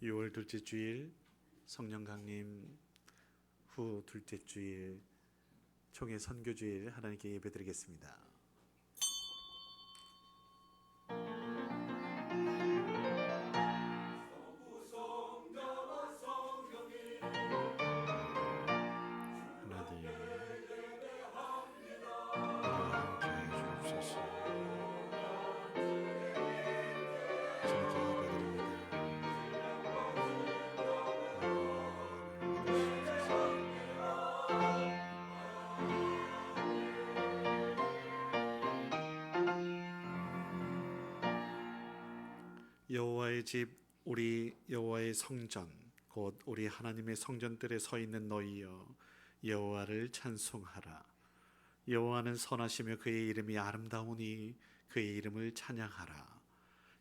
6월 둘째 주일 성령 강림 후 둘째 주일 총회 선교주일 하나님께 예배드리겠습니다. 하나님 우리와 함께해 주옵소서. 주님께 예배드립니다. 여호와의 집 우리 여호와의 성전 곧 우리 하나님의 성전들에 서 있는 너희여 여호와를 찬송하라. 여호와는 선하시며 그의 이름이 아름다우니 그의 이름을 찬양하라.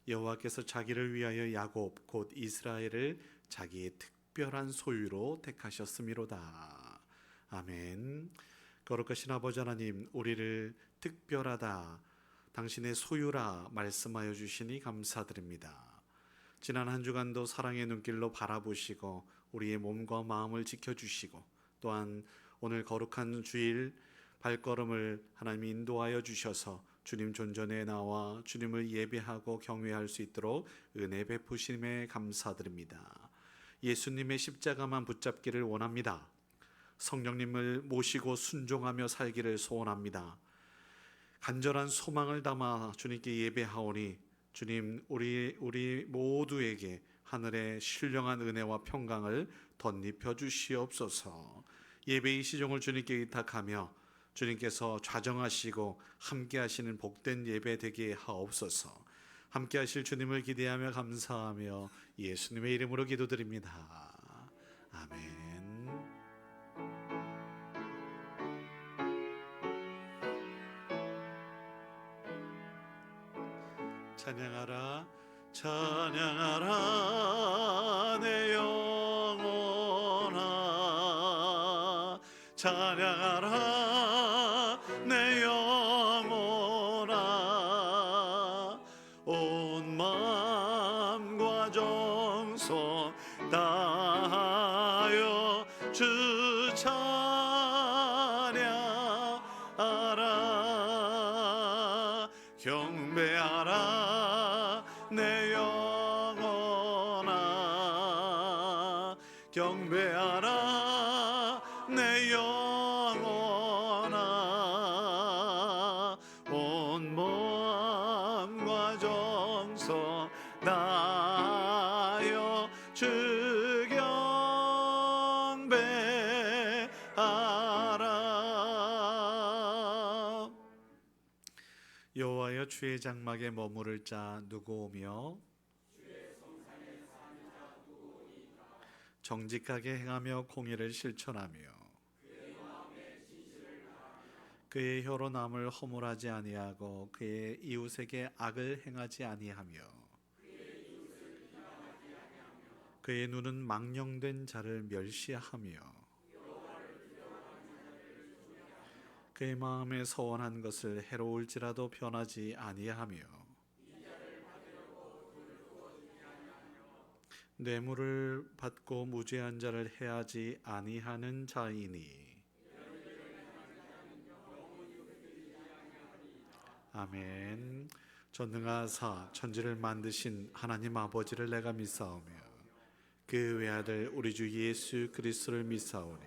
여호와께서 자기를 위하여 야곱 곧 이스라엘을 자기의 특별한 소유로 택하셨음이로다. 아멘. 거룩하신 아버지 하나님, 우리를 특별하다, 당신의 소유라 말씀하여 주시니 감사드립니다. 지난 한 주간도 사랑의 눈길로 바라보시고 우리의 몸과 마음을 지켜주시고 또한 오늘 거룩한 주일 발걸음을 하나님이 인도하여 주셔서 주님 존전에 나와 주님을 예배하고 경외할 수 있도록 은혜 베푸심에 감사드립니다. 예수님의 십자가만 붙잡기를 원합니다. 성령님을 모시고 순종하며 살기를 소원합니다. 간절한 소망을 담아 주님께 예배하오니 주님 우리 모두에게 하늘의 신령한 은혜와 평강을 덧입혀 주시옵소서. 예배의 시종을 주님께 의탁하며 주님께서 좌정하시고 함께 하시는 복된 예배 되게 하옵소서. 함께 하실 주님을 기대하며 감사하며 예수님의 이름으로 기도드립니다. 아멘. 찬양하라 찬양하라 내 영혼아 찬양하라 내 영혼아 온 마음과 정성 다하여 주 찬양하라 경배하라 내 영혼아 경배하라 내 영혼아 온 마음과 정성 다하여 주 경배하라. 여호와여 주의 장막에 머무를 자 누구 오며 정직하게 행하며 공의를 실천하며 그의 혀로 남을 허물하지 아니하고 그의 이웃에게 악을 행하지 아니하며 그의 눈은 망령된 자를 멸시하며 그의 마음에 서원한 것을 해로울지라도 변하지 아니하며 뇌물을 받고 무죄한 자를 해하지 아니하는 자이니 아멘. 전능하사 천지를 만드신 하나님 아버지를 내가 믿사오며 그 외아들 우리 주 예수 그리스도를 믿사오니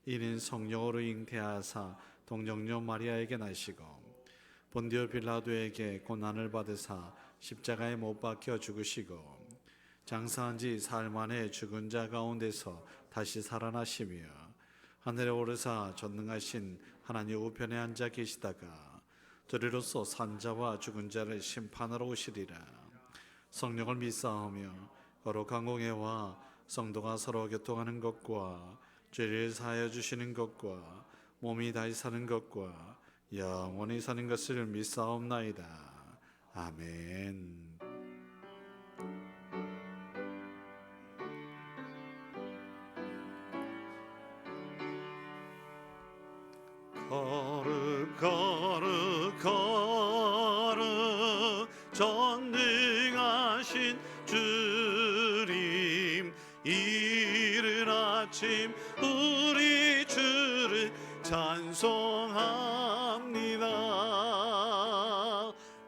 이는 성령으로 잉태하사 동정녀 마리아에게 나시고 본디오 빌라도에게 고난을 받으사 십자가에 못 박혀 죽으시고 장사한 지 사흘 만에 죽은 자 가운데서 다시 살아나시며 하늘에 오르사 전능하신 하나님 우편에 앉아 계시다가 저리로서 산자와 죽은 자를 심판하러 오시리라. 성령을 믿사오며 거룩한 공예와 성도가 서로 교통하는 것과 죄를 사하여 주시는 것과 몸이 다시 사는 것과 영원히 사는 것을 믿사옵나이다. 아멘. 거룩 거룩 거룩 전능하신 주리 아침 우리 주를 찬송합니다.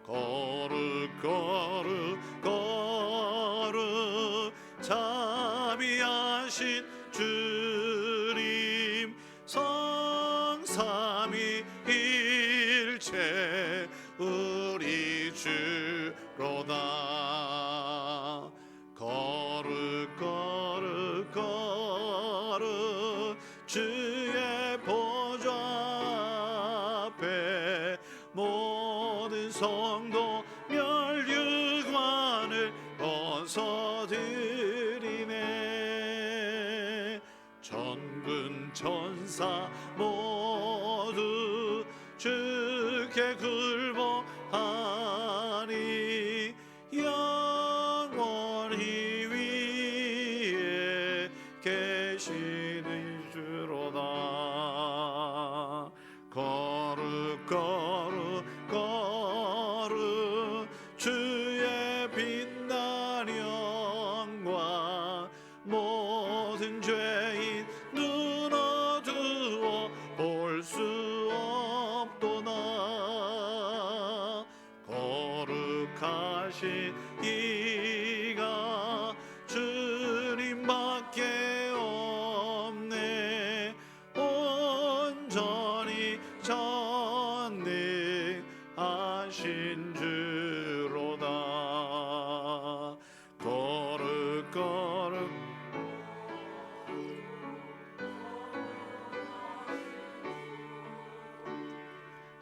거룩 거룩 거룩 자비하신 주님 성삼위일체 우리 주로다. 거룩 거룩 거룩 주의 보좌 앞에 모든 성도 멸류관을 벗어드리네. 천군 천사 모두 주께 굴복하니 영원히 위에 계시는 주로다. 거룩 거룩 거룩 주의 빛난 영광 모든 죄인 눈 어두워 볼 수 없도다. 거룩하신 이가 주님밖에 없네. 온전히 전능하신 주로다. 거룩 거룩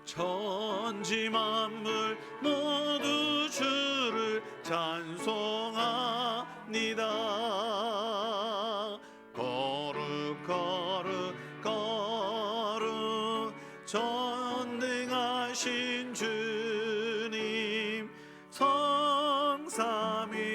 천지 만물 모두 주를 찬송합니다. 거룩 거룩 거룩 전능하신 주님 성삼위일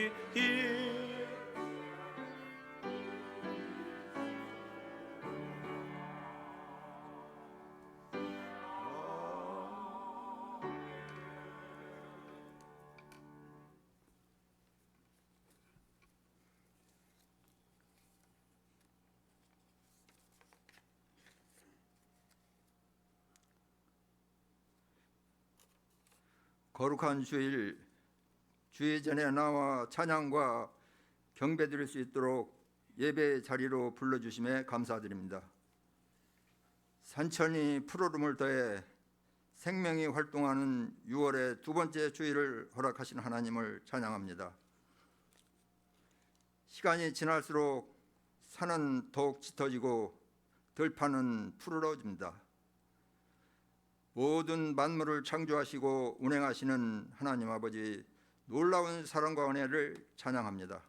거룩한 주일 주의 전에 나와 찬양과 경배드릴 수 있도록 예배 자리로 불러주심에 감사드립니다. 산천이 푸르름을 더해 생명이 활동하는 6월의 두 번째 주일을 허락하신 하나님을 찬양합니다. 시간이 지날수록 산은 더욱 짙어지고 들판은 푸르러집니다. 모든 만물을 창조하시고 운행하시는 하나님 아버지 놀라운 사랑과 은혜를 찬양합니다.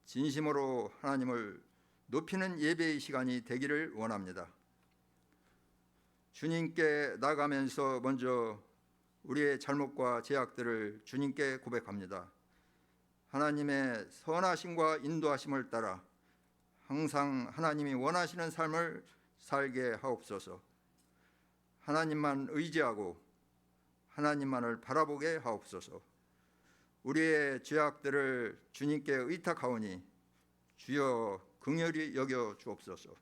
진심으로 하나님을 높이는 예배의 시간이 되기를 원합니다. 주님께 나가면서 먼저 우리의 잘못과 죄악들을 주님께 고백합니다. 하나님의 선하심과 인도하심을 따라 항상 하나님이 원하시는 삶을 살게 하옵소서. 하나님만 의지하고 하나님만을 바라보게 하옵소서. 우리의 죄악들을 주님께 의탁하오니 주여 긍휼히 여겨 주옵소서.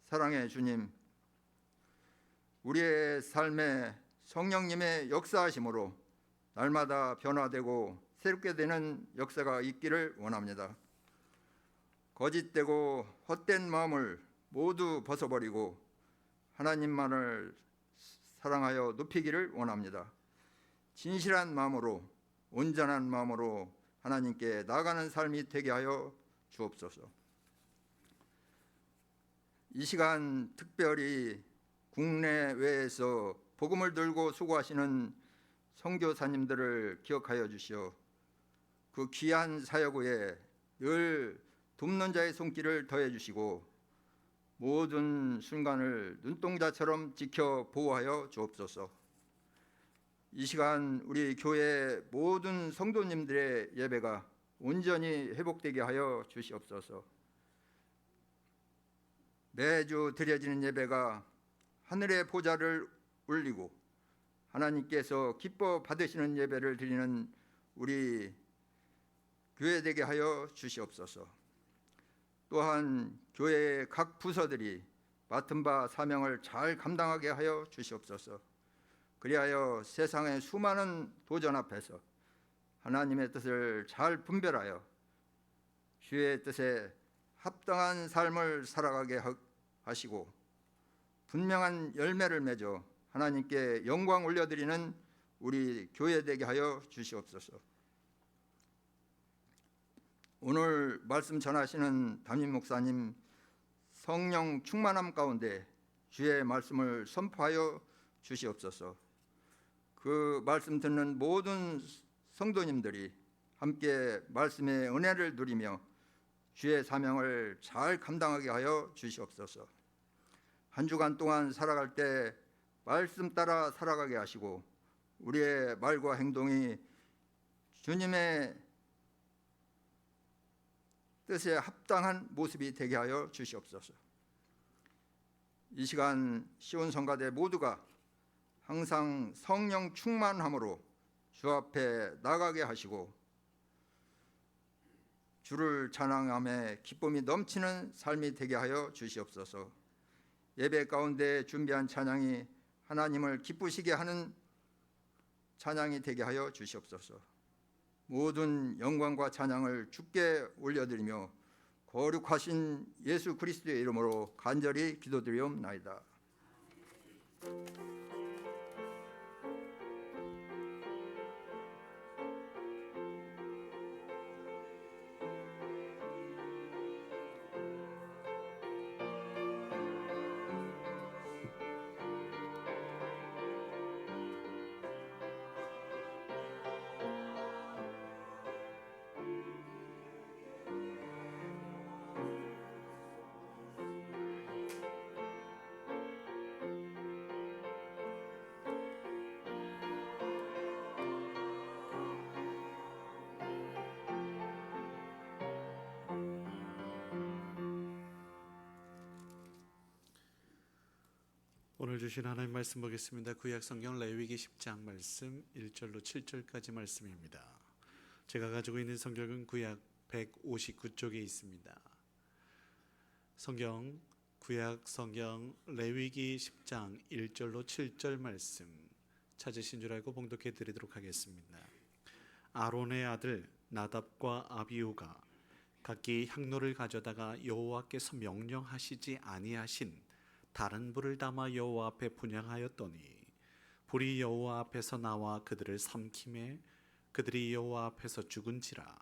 사랑의 주님, 우리의 삶에 성령님의 역사하심으로 날마다 변화되고 새롭게 되는 역사가 있기를 원합니다. 거짓되고 헛된 마음을 모두 벗어버리고 하나님만을 사랑하여 높이기를 원합니다. 진실한 마음으로 온전한 마음으로 하나님께 나아가는 삶이 되게 하여 주옵소서. 이 시간 특별히 국내외에서 복음을 들고 수고하시는 선교사님들을 기억하여 주시어 그 귀한 사역 후에 늘 돕는 자의 손길을 더해 주시고 모든 순간을 눈동자처럼 지켜 보호하여 주옵소서. 이 시간 우리 교회 모든 성도님들의 예배가 온전히 회복되게 하여 주시옵소서. 매주 드려지는 예배가 하늘의 보좌를 울리고 하나님께서 기뻐 받으시는 예배를 드리는 우리 교회 되게 하여 주시옵소서. 또한 교회의 각 부서들이 맡은 바 사명을 잘 감당하게 하여 주시옵소서. 그리하여 세상의 수많은 도전 앞에서 하나님의 뜻을 잘 분별하여 주의 뜻에 합당한 삶을 살아가게 하시고 분명한 열매를 맺어 하나님께 영광 올려드리는 우리 교회 되게 하여 주시옵소서. 오늘 말씀 전하시는 담임 목사님 성령 충만함 가운데 주의 말씀을 선포하여 주시옵소서. 그 말씀 듣는 모든 성도님들이 함께 말씀의 은혜를 누리며 주의 사명을 잘 감당하게 하여 주시옵소서. 한 주간 동안 살아갈 때 말씀 따라 살아가게 하시고 우리의 말과 행동이 주님의 뜻에 합당한 모습이 되게 하여 주시옵소서. 이 시간 시온 성가대 모두가 항상 성령 충만함으로 주 앞에 나가게 하시고 주를 찬양함에 기쁨이 넘치는 삶이 되게 하여 주시옵소서. 예배 가운데 준비한 찬양이 하나님을 기쁘시게 하는 찬양이 되게 하여 주시옵소서. 모든 영광과 찬양을 주께 올려드리며 거룩하신 예수 그리스도의 이름으로 간절히 기도드리옵나이다. 오늘 주신 하나님 말씀 보겠습니다. 구약 성경 레위기 10장 말씀 1절로 7절까지 말씀입니다. 제가 가지고 있는 성경은 구약 159쪽에 있습니다. 구약 성경 레위기 10장 1절로 7절 말씀 찾으신 줄 알고 봉독해 드리도록 하겠습니다. 아론의 아들 나답과 아비후가 각기 향로를 가져다가 여호와께서 명령하시지 아니하신 다른 불을 담아 여호와 앞에 분향하였더니 불이 여호와 앞에서 나와 그들을 삼키매 그들이 여호와 앞에서 죽은지라.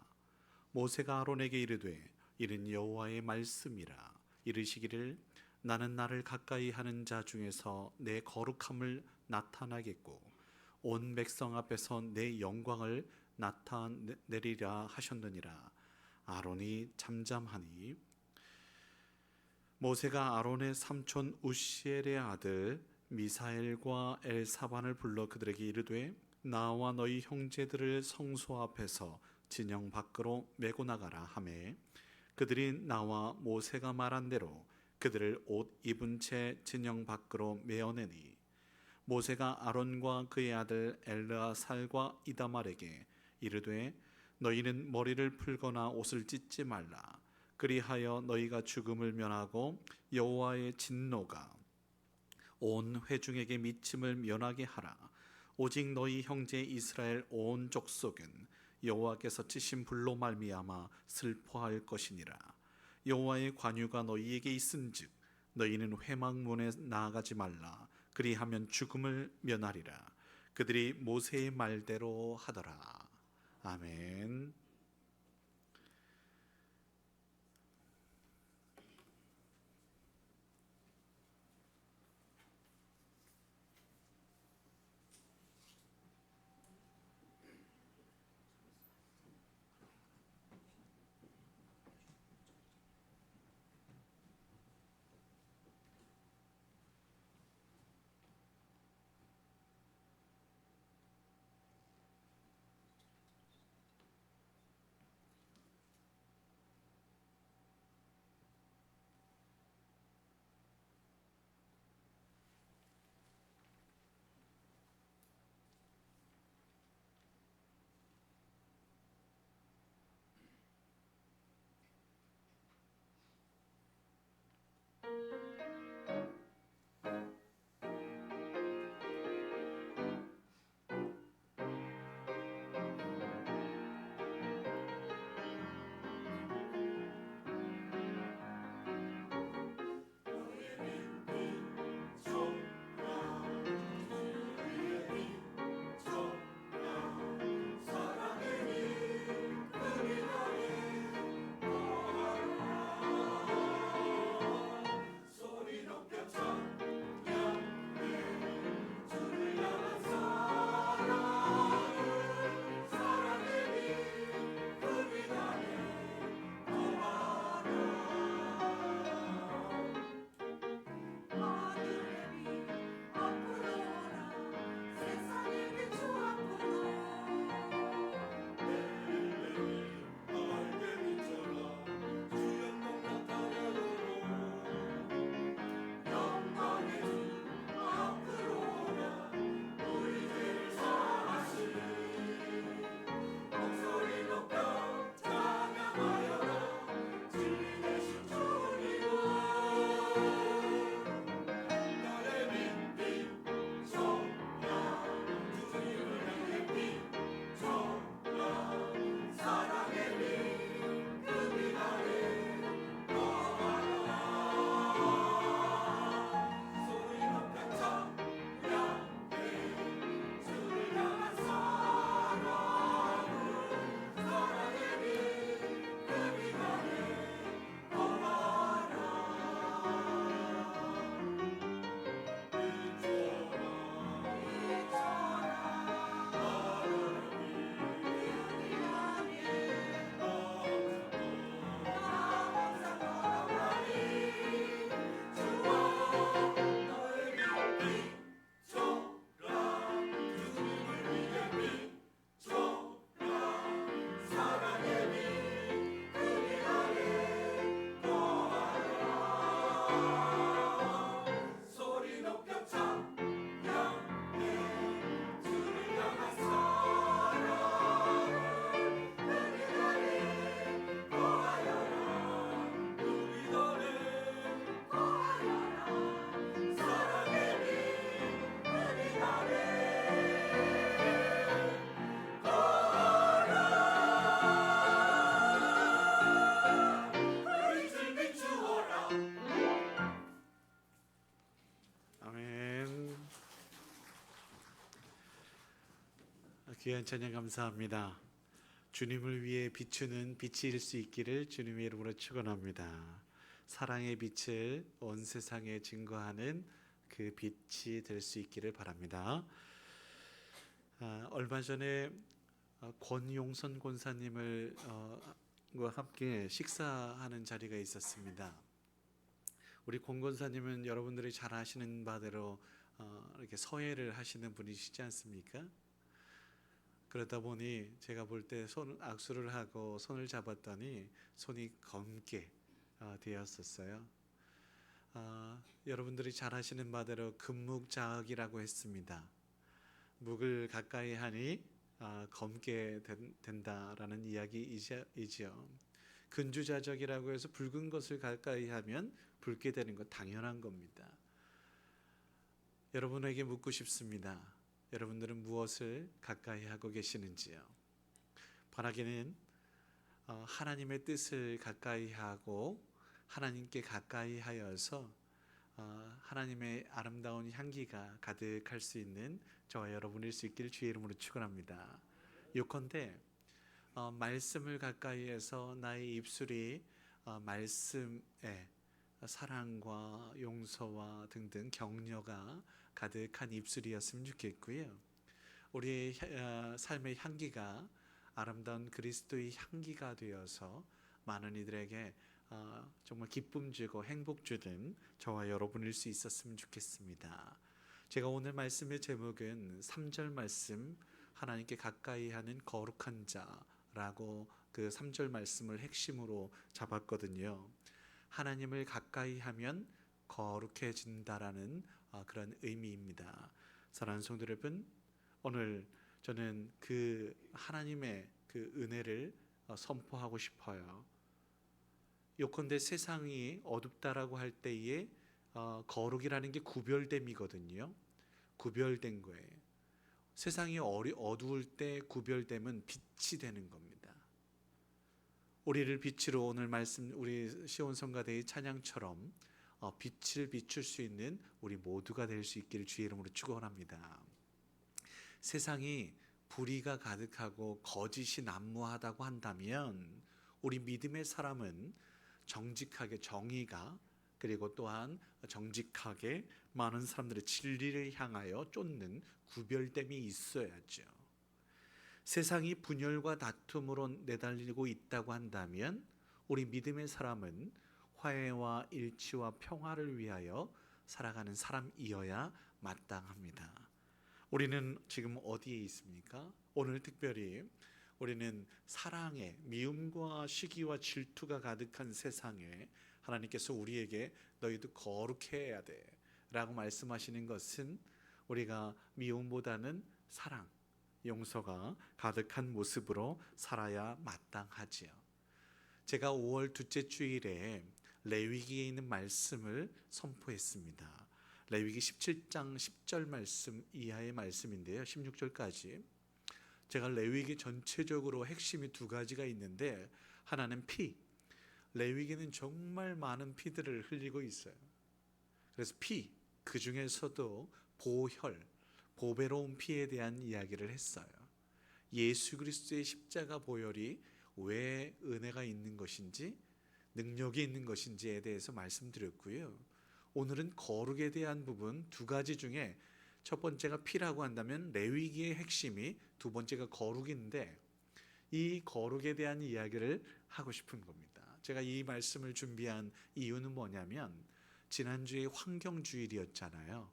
모세가 아론에게 이르되 이는 여호와의 말씀이라. 이르시기를 나는 나를 가까이 하는 자 중에서 내 거룩함을 나타나겠고 온 백성 앞에서 내 영광을 나타내리라 하셨느니라. 아론이 잠잠하니 모세가 아론의 삼촌 우시엘의 아들 미사엘과 엘사반을 불러 그들에게 이르되 나와 너희 형제들을 성소 앞에서 진영 밖으로 메고 나가라 하매 그들이 나와 모세가 말한 대로 그들을 옷 입은 채 진영 밖으로 메어내니 모세가 아론과 그의 아들 엘르아살과 이다말에게 이르되 너희는 머리를 풀거나 옷을 찢지 말라. 그리하여 너희가 죽음을 면하고 여호와의 진노가 온 회중에게 미침을 면하게 하라. 오직 너희 형제 이스라엘 온 족속은 여호와께서 치신 불로 말미암아 슬퍼할 것이니라. 여호와의 관유가 너희에게 있은즉 너희는 회막문에 나아가지 말라. 그리하면 죽음을 면하리라. 그들이 모세의 말대로 하더라. 아멘. 귀한 찬양 감사합니다. 주님을 위해 비추는 빛일 수 있기를 주님의 이름으로 축원합니다. 사랑의 빛을 온 세상에 증거하는 그 빛이 될 수 있기를 바랍니다. 얼마 전에 권용선 권사님을 과 함께 식사하는 자리가 있었습니다. 우리 권 권사님은 여러분들이 잘 아시는 바대로 이렇게 서예를 하시는 분이시지 않습니까? 그러다 보니 제가 볼 때 악수를 하고 손을 잡았더니 손이 검게 되었었어요. 여러분들이 잘 아시는 바대로 금묵자흑이라고 했습니다. 묵을 가까이 하니 검게 된다라는 이야기이지요. 근주자적이라고 해서 붉은 것을 가까이 하면 붉게 되는 것 당연한 겁니다. 여러분에게 묻고 싶습니다. 여러분들은 무엇을 가까이 하고 계시는지요? 바라기는 하나님의 뜻을 가까이 하고 하나님께 가까이 하여서 하나님의 아름다운 향기가 가득할 수 있는 저와 여러분일 수 있기를 주의 이름으로 축원합니다. 요컨대 말씀을 가까이 해서 나의 입술이 말씀에 사랑과 용서와 등등 격려가 가득한 입술이었으면 좋겠고요. 우리의 삶의 향기가 아름다운 그리스도의 향기가 되어서 많은 이들에게 정말 기쁨 주고 행복 주는 저와 여러분일 수 있었으면 좋겠습니다. 제가 오늘 말씀의 제목은 3절 말씀 하나님께 가까이 하는 거룩한 자라고 그 3절 말씀을 핵심으로 잡았거든요. 하나님을 가까이 하면 거룩해진다라는 그런 의미입니다. 사랑하는 성도 여러분, 오늘 저는 그 하나님의 그 은혜를 선포하고 싶어요. 요컨대 세상이 어둡다라고 할 때에 거룩이라는 게 구별됨이거든요. 구별된 거예요. 세상이 어두울 때 구별됨은 빛이 되는 겁니다. 우리를 빛으로 오늘 말씀 우리 시온성가대의 찬양처럼 빛을 비출 수 있는 우리 모두가 될 수 있기를 주의 이름으로 축원합니다. 세상이 불의가 가득하고 거짓이 난무하다고 한다면 우리 믿음의 사람은 정직하게 정의가 그리고 또한 정직하게 많은 사람들의 진리를 향하여 쫓는 구별됨이 있어야죠. 세상이 분열과 다툼으로 내달리고 있다고 한다면 우리 믿음의 사람은 화해와 일치와 평화를 위하여 살아가는 사람이어야 마땅합니다. 우리는 지금 어디에 있습니까? 오늘 특별히 우리는 사랑의 미움과 시기와 질투가 가득한 세상에 하나님께서 우리에게 너희도 거룩해야 돼 라고 말씀하시는 것은 우리가 미움보다는 사랑, 용서가 가득한 모습으로 살아야 마땅하지요. 제가 5월 둘째 주일에 레위기에 있는 말씀을 선포했습니다. 레위기 17장 10절 말씀 이하의 말씀인데요. 16절까지 제가 레위기 전체적으로 핵심이 두 가지가 있는데 하나는 피, 레위기는 정말 많은 피들을 흘리고 있어요. 그래서 피, 그 중에서도 보혈, 보배로운 피에 대한 이야기를 했어요. 예수 그리스도의 십자가 보혈이 왜 은혜가 있는 것인지 능력이 있는 것인지에 대해서 말씀드렸고요. 오늘은 거룩에 대한 부분 두 가지 중에 첫 번째가 피라고 한다면 레위기의 핵심이 두 번째가 거룩인데 이 거룩에 대한 이야기를 하고 싶은 겁니다. 제가 이 말씀을 준비한 이유는 뭐냐면 지난주에 환경주일이었잖아요.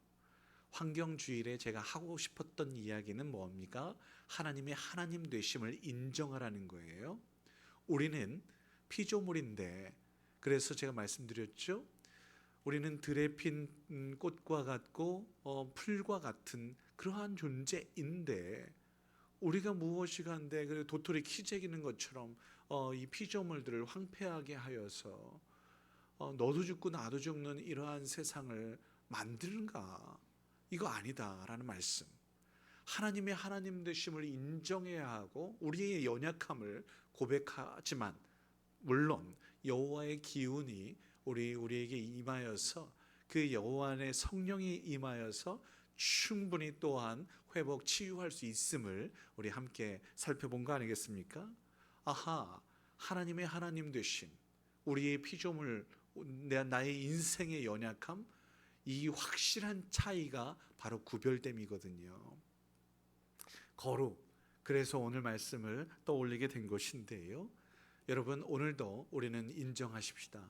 환경주일에 제가 하고 싶었던 이야기는 뭡니까? 하나님의 하나님 되심을 인정하라는 거예요. 우리는 피조물인데 그래서 제가 말씀드렸죠. 우리는 들에 핀 꽃과 같고 풀과 같은 그러한 존재인데 우리가 무엇이 간데 그 도토리 키재기는 것처럼 이 피조물들을 황폐하게 하여서 너도 죽고 나도 죽는 이러한 세상을 만드는가? 이거 아니다라는 말씀. 하나님의 하나님 되심을 인정해야 하고 우리의 연약함을 고백하지만 물론 여호와의 기운이 우리에게 임하여서 그 여호와 안에 성령이 임하여서 충분히 또한 회복 치유할 수 있음을 우리 함께 살펴본 거 아니겠습니까? 아하, 하나님의 하나님 되심, 우리의 피조물, 나의 인생의 연약함, 이 확실한 차이가 바로 구별됨이거든요. 거룩, 그래서 오늘 말씀을 떠올리게 된 것인데요. 여러분, 오늘도 우리는 인정하십시다.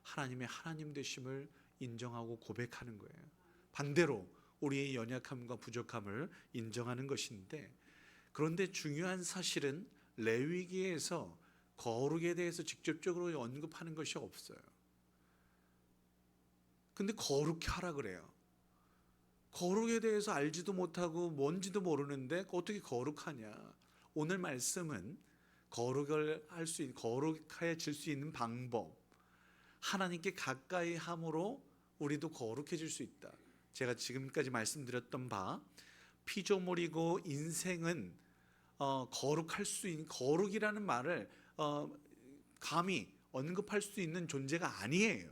하나님의 하나님 되심을 인정하고 고백하는 거예요. 반대로 우리의 연약함과 부족함을 인정하는 것인데, 그런데 중요한 사실은 레위기에서 거룩에 대해서 직접적으로 언급하는 것이 없어요. 근데 거룩히 하라 그래요. 거룩에 대해서 알지도 못하고 뭔지도 모르는데 어떻게 거룩하냐. 오늘 말씀은 거룩해질 수 있는 방법, 하나님께 가까이 함으로 우리도 거룩해질 수 있다. 제가 지금까지 말씀드렸던 바, 피조물이고 인생은 거룩할 수 있는, 거룩이라는 말을 감히 언급할 수 있는 존재가 아니에요.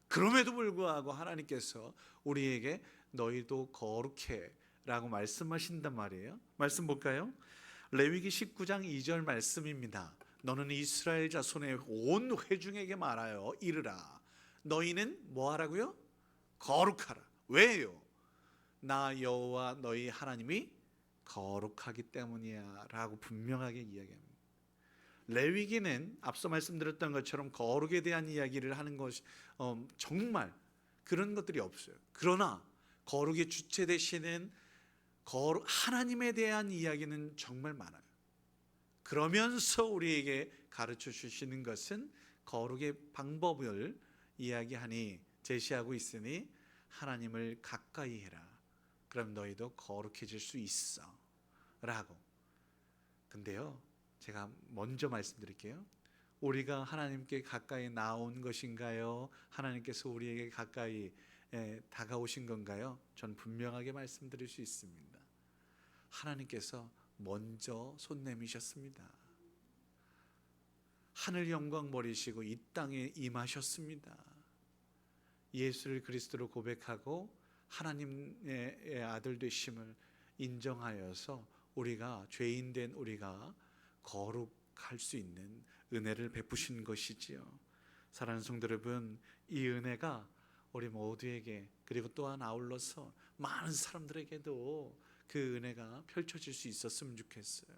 그럼에도 불구하고 하나님께서 우리에게 너희도 거룩해 라고 말씀하신단 말이에요. 말씀 볼까요? 레위기 19장 2절 말씀입니다. 너는 이스라엘 자손의 온 회중에게 말하여 이르라. 너희는 뭐 하라고요? 거룩하라. 왜요? 나 여호와 너희 하나님이 거룩하기 때문이야 라고 분명하게 이야기합니다. 레위기는 앞서 말씀드렸던 것처럼 거룩에 대한 이야기를 하는 것이 정말 그런 것들이 없어요. 그러나 거룩의 주체 되시는 하나님에 대한 이야기는 정말 많아요. 그러면서 우리에게 가르쳐 주시는 것은 거룩의 방법을 이야기하니, 제시하고 있으니 하나님을 가까이 해라. 그럼 너희도 거룩해질 수 있어 라고. 근데요, 제가 먼저 말씀드릴게요. 우리가 하나님께 가까이 나온 것인가요? 하나님께서 우리에게 가까이 다가오신 건가요? 전 분명하게 말씀드릴 수 있습니다. 하나님께서 먼저 손 내미셨습니다. 하늘 영광 버리시고 이 땅에 임하셨습니다. 예수를 그리스도로 고백하고 하나님의 아들 되심을 인정하여서 우리가, 죄인 된 우리가 거룩할 수 있는 은혜를 베푸신 것이지요. 사랑하는 성도 여러분, 이 은혜가 우리 모두에게, 그리고 또한 아울러서 많은 사람들에게도 그 은혜가 펼쳐질 수 있었으면 좋겠어요.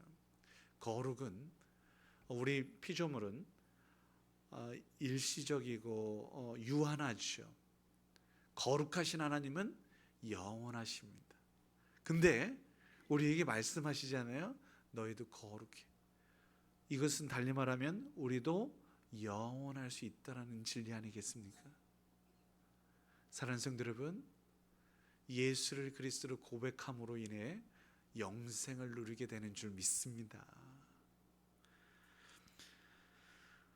거룩은, 우리 피조물은 일시적이고 유한하죠. 거룩하신 하나님은 영원하십니다. 근데 우리에게 말씀하시잖아요. 너희도 거룩해. 이것은 달리 말하면 우리도 영원할 수 있다라는 진리 아니겠습니까? 사랑하는 성도 여러분, 예수를 그리스도로 고백함으로 인해 영생을 누리게 되는 줄 믿습니다.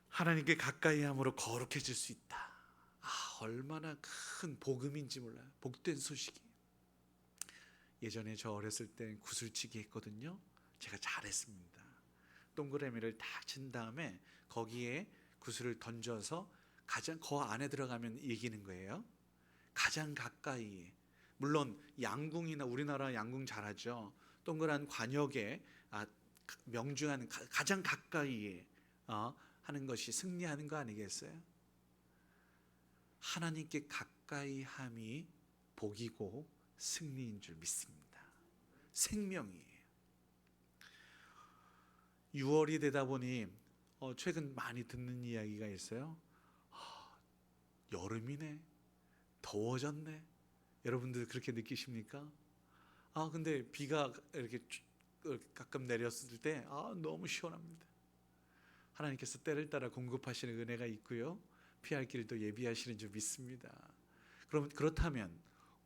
하나님께 가까이 함으로 거룩해질 수 있다. 얼마나 큰 복음인지 몰라요. 복된 소식이. 예전에 저 어렸을 때 구슬치기 했거든요. 제가 잘했습니다. 동그라미를 딱 친 다음에 거기에 구슬을 던져서 가장 그 안에 들어가면 이기는 거예요. 가장 가까이, 물론 양궁이나 우리나라 양궁 잘하죠. 동그란 관역에 명중하는 가장 가까이에 하는 것이 승리하는 거 아니겠어요? 하나님께 가까이 함이 복이고 승리인 줄 믿습니다. 생명이에요. 6월이 되다 보니 최근 많이 듣는 이야기가 있어요. 여름이네, 더워졌네. 여러분들 그렇게 느끼십니까? 근데 비가 이렇게 가끔 내렸을 때 너무 시원합니다. 하나님께서 때를 따라 공급하시는 은혜가 있고요, 피할 길도 예비하시는 줄 믿습니다. 그럼 그렇다면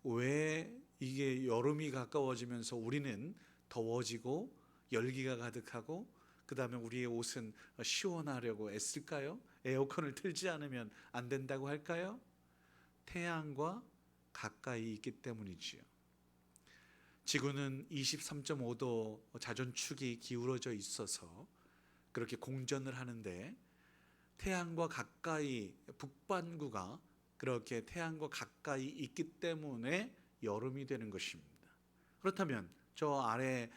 왜 이게 여름이 가까워지면서 우리는 더워지고 열기가 가득하고 그 다음에 우리의 옷은 시원하려고 애쓸까요? 에어컨을 틀지 않으면 안 된다고 할까요? 태양과 가까이 있기 때문이지요. 지구는 23.5도 자전축이 기울어져 있어서 그렇게 공전을 하는데, 태양과 가까이, 북반구가 그렇게 태양과 가까이 있기 때문에 여름이 되는 것입니다. 그렇다면 저 아래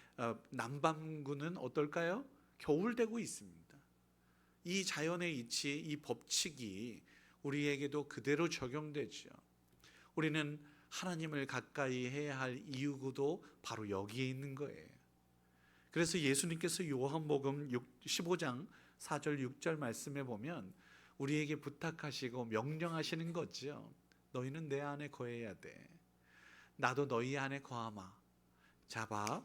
남반구는 어떨까요? 겨울 되고 있습니다. 이 자연의 이치, 이 법칙이 우리에게도 그대로 적용되죠. 우리는 하나님을 가까이 해야 할 이유도 바로 여기에 있는 거예요. 그래서 예수님께서 요한복음 15장 4절 6절 말씀에 보면 우리에게 부탁하시고 명령하시는 거죠. 너희는 내 안에 거해야 돼. 나도 너희 안에 거하마. 자, 봐.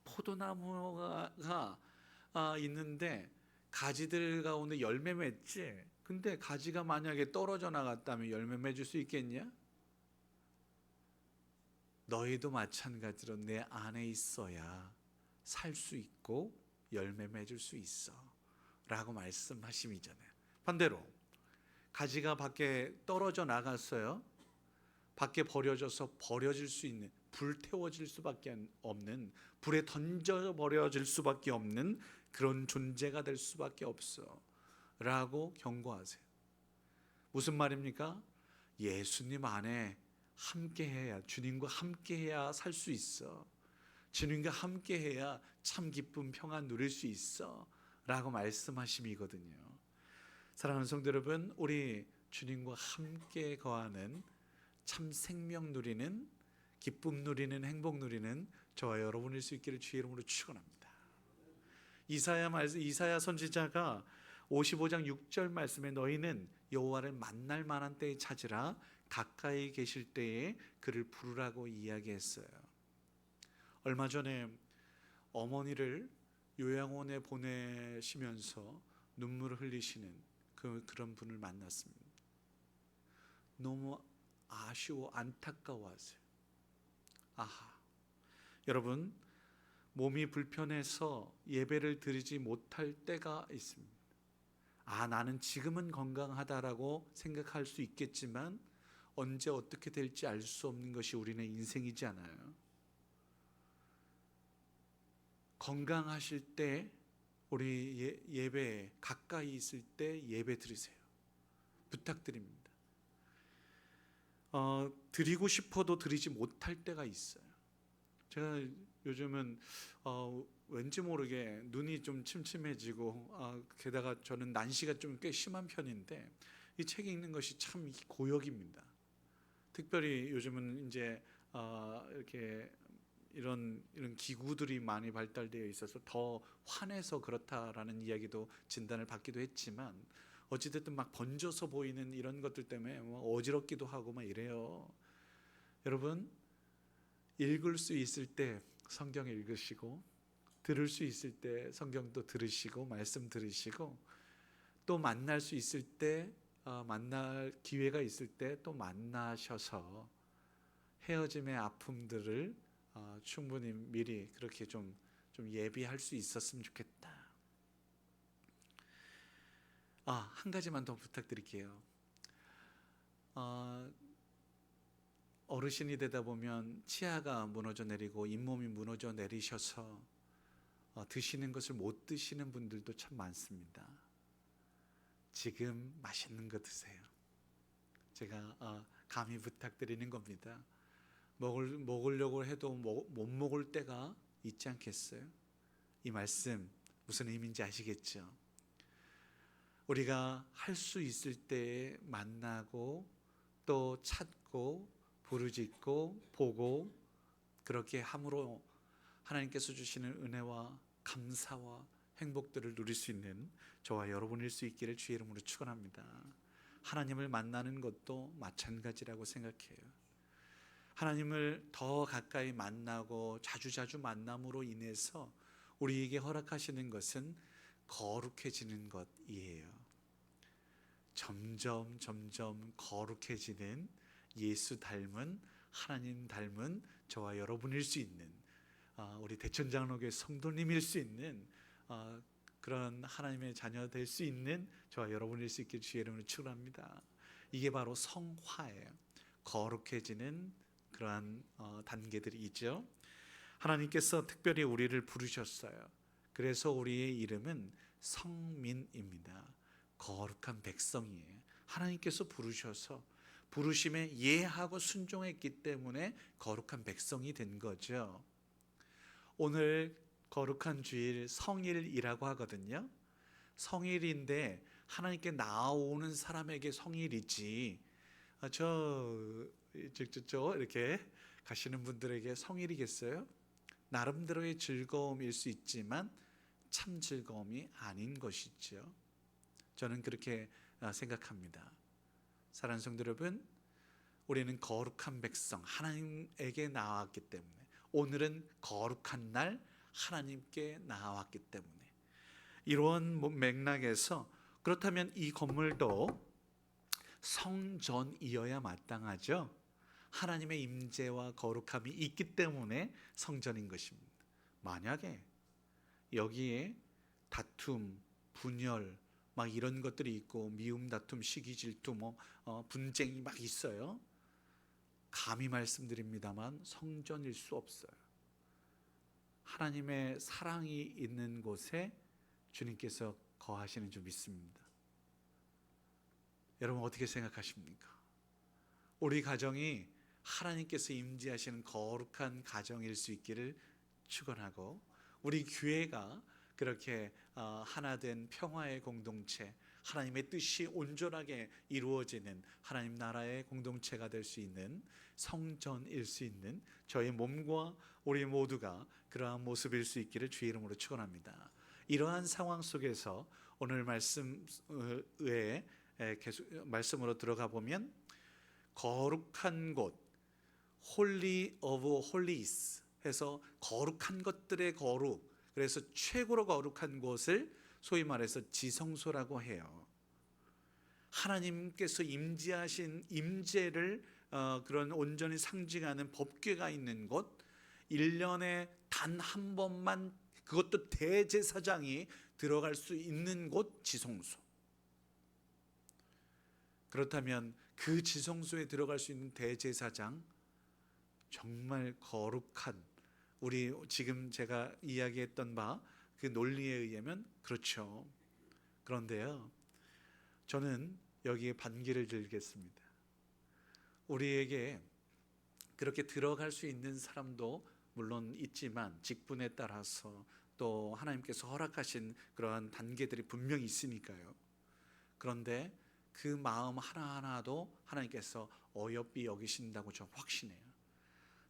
포도나무가 있는데 가지들 가운데 열매 맺지. 근데 가지가 만약에 떨어져 나갔다면 열매 맺을 수 있겠냐? 너희도 마찬가지로 내 안에 있어야 살 수 있고 열매 맺을 수 있어 라고 말씀하심이잖아요. 반대로 가지가 밖에 떨어져 나갔어요. 밖에 버려져서 버려질 수 있는, 불태워질 수밖에 없는, 불에 던져 버려질 수밖에 없는 그런 존재가 될 수밖에 없어 라고 경고하세요. 무슨 말입니까? 예수님 안에 함께해야, 주님과 함께해야 살 수 있어. 주님과 함께해야 참 기쁨, 평안 누릴 수 있어 라고 말씀하심이거든요. 사랑하는 성도 여러분, 우리 주님과 함께 거하는 참 생명 누리는, 기쁨 누리는, 행복 누리는 저와 여러분일 수 있기를 주의 이름으로 축원합니다. 이사야 선지자가 55장 6절 말씀에 너희는 여호와를 만날 만한 때에 찾으라, 가까이 계실 때에 그를 부르라고 이야기했어요. 얼마 전에 어머니를 요양원에 보내시면서 눈물을 흘리시는 그런 분을 만났습니다. 너무 아쉬워, 안타까워하세요. 아하, 여러분, 몸이 불편해서 예배를 드리지 못할 때가 있습니다. 나는 지금은 건강하다라고 생각할 수 있겠지만 언제 어떻게 될지 알 수 없는 것이 우리의 인생이지 않아요? 건강하실 때 우리 예배 가까이 있을 때 예배 드리세요. 부탁드립니다. 드리고 싶어도 드리지 못할 때가 있어요. 제가 요즘은 왠지 모르게 눈이 좀 침침해지고 게다가 저는 난시가 좀 꽤 심한 편인데 이 책 읽는 것이 참 고역입니다. 특별히 요즘은 이제 이렇게 이런 기구들이 많이 발달되어 있어서 더 환해서 그렇다라는 이야기도 진단을 받기도 했지만 어찌됐든 막 번져서 보이는 이런 것들 때문에 어지럽기도 하고 막 이래요. 여러분, 읽을 수 있을 때 성경 읽으시고 들을 수 있을 때 성경도 들으시고 말씀 들으시고 또 만날 수 있을 때 만날 기회가 있을 때 또 만나셔서 헤어짐의 아픔들을 충분히 미리 그렇게 좀 예비할 수 있었으면 좋겠다. 한 가지만 더 부탁드릴게요. 어르신이 되다 보면 치아가 무너져 내리고 잇몸이 무너져 내리셔서 드시는 것을 못 드시는 분들도 참 많습니다. 지금 맛있는 거 드세요. 제가 감히 부탁드리는 겁니다. 먹으려고 해도 못 먹을 때가 있지 않겠어요? 이 말씀 무슨 의미인지 아시겠죠? 우리가 할 수 있을 때 만나고 또 찾고 부르짖고 보고 그렇게 함으로 하나님께서 주시는 은혜와 감사와 행복들을 누릴 수 있는 저와 여러분일 수 있기를 주의 이름으로 축원합니다. 하나님을 만나는 것도 마찬가지라고 생각해요. 하나님을 더 가까이 만나고 자주자주 만남으로 인해서 우리에게 허락하시는 것은 거룩해지는 것이에요. 점점 거룩해지는 예수 닮은, 하나님 닮은 저와 여러분일 수 있는 우리 대천장로교회 성도님일 수 있는 그런 하나님의 자녀 될 수 있는 저와 여러분일 수 있게 주의 이름으로 축원합니다. 이게 바로 성화예요. 거룩해지는 그러한 단계들이 있죠. 하나님께서 특별히 우리를 부르셨어요. 그래서 우리의 이름은 성민입니다. 거룩한 백성이에요. 하나님께서 부르셔서 부르심에 예하고 순종했기 때문에 거룩한 백성이 된 거죠. 오늘 거룩한 주일 성일이라고 하거든요. 성일인데 하나님께 나오는 사람에게 성일이지, 저 이렇게 가시는 분들에게 성일이겠어요? 나름대로의 즐거움일 수 있지만 참 즐거움이 아닌 것이죠. 저는 그렇게 생각합니다. 사랑하는 성도 여러분, 우리는 거룩한 백성 하나님에게 나왔기 때문에, 오늘은 거룩한 날 하나님께 나왔기 때문에, 이러한 맥락에서 그렇다면 이 건물도 성전이어야 마땅하죠. 하나님의 임재와 거룩함이 있기 때문에 성전인 것입니다. 만약에 여기에 다툼, 분열 막 이런 것들이 있고, 미움, 다툼, 시기, 질투, 분쟁이 막 있어요. 감히 말씀드립니다만 성전일 수 없어요. 하나님의 사랑이 있는 곳에 주님께서 거하시는 줄 믿습니다. 여러분 어떻게 생각하십니까? 우리 가정이 하나님께서 임재하시는 거룩한 가정일 수 있기를 축원하고, 우리 교회가 그렇게 하나된 평화의 공동체, 하나님의 뜻이 온전하게 이루어지는 하나님 나라의 공동체가 될 수 있는 성전일 수 있는 저의 몸과 우리 모두가 그러한 모습일 수 있기를 주의 이름으로 축원합니다. 이러한 상황 속에서 오늘 말씀에 계속 말씀으로 들어가 보면, 거룩한 곳, Holy of Holies 해서 거룩한 것들의 거룩, 그래서 최고로 거룩한 곳을 소위 말해서 지성소라고 해요. 하나님께서 임재하신 임재를 그런 온전히 상징하는 법궤가 있는 곳, 1년에 단 한 번만, 그것도 대제사장이 들어갈 수 있는 곳, 지성소. 그렇다면 그 지성소에 들어갈 수 있는 대제사장, 정말 거룩한, 우리 지금 제가 이야기했던 바 그 논리에 의하면 그렇죠. 그런데요, 저는 여기에 반기를 들겠습니다. 우리에게 그렇게 들어갈 수 있는 사람도 물론 있지만, 직분에 따라서 또 하나님께서 허락하신 그러한 단계들이 분명히 있으니까요. 그런데 그 마음 하나하나도 하나님께서 어여삐 여기신다고 저 확신해요.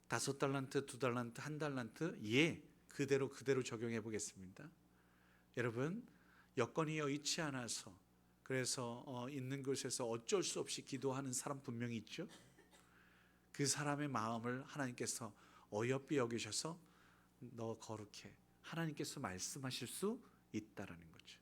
5달란트, 2달란트, 1달란트, 그대로 적용해 보겠습니다. 여러분, 여건이 여의치 않아서 그래서 있는 곳에서 어쩔 수 없이 기도하는 사람 분명히 있죠. 그 사람의 마음을 하나님께서 어여삐 여기셔서 너 거룩해, 하나님께서 말씀하실 수 있다라는 거죠.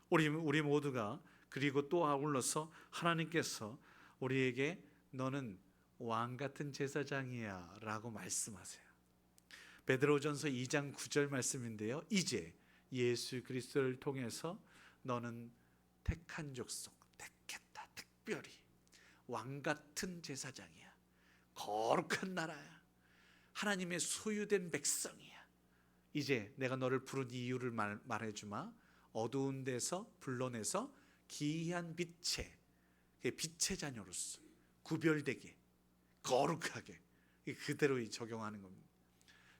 우리 모두가, 그리고 또 아울러서 하나님께서 우리에게 너는 왕 같은 제사장이야 라고 말씀하세요. 베드로전서 2장 9절 말씀인데요, 이제 예수 그리스도를 통해서 너는 택한 족속, 택했다, 특별히 왕 같은 제사장이야, 거룩한 나라야, 하나님의 소유된 백성이야. 이제 내가 너를 부른 이유를 말해주마. 어두운 데서 불러내서 기이한 빛의 자녀로서 구별되게, 거룩하게, 그대로 적용하는 겁니다.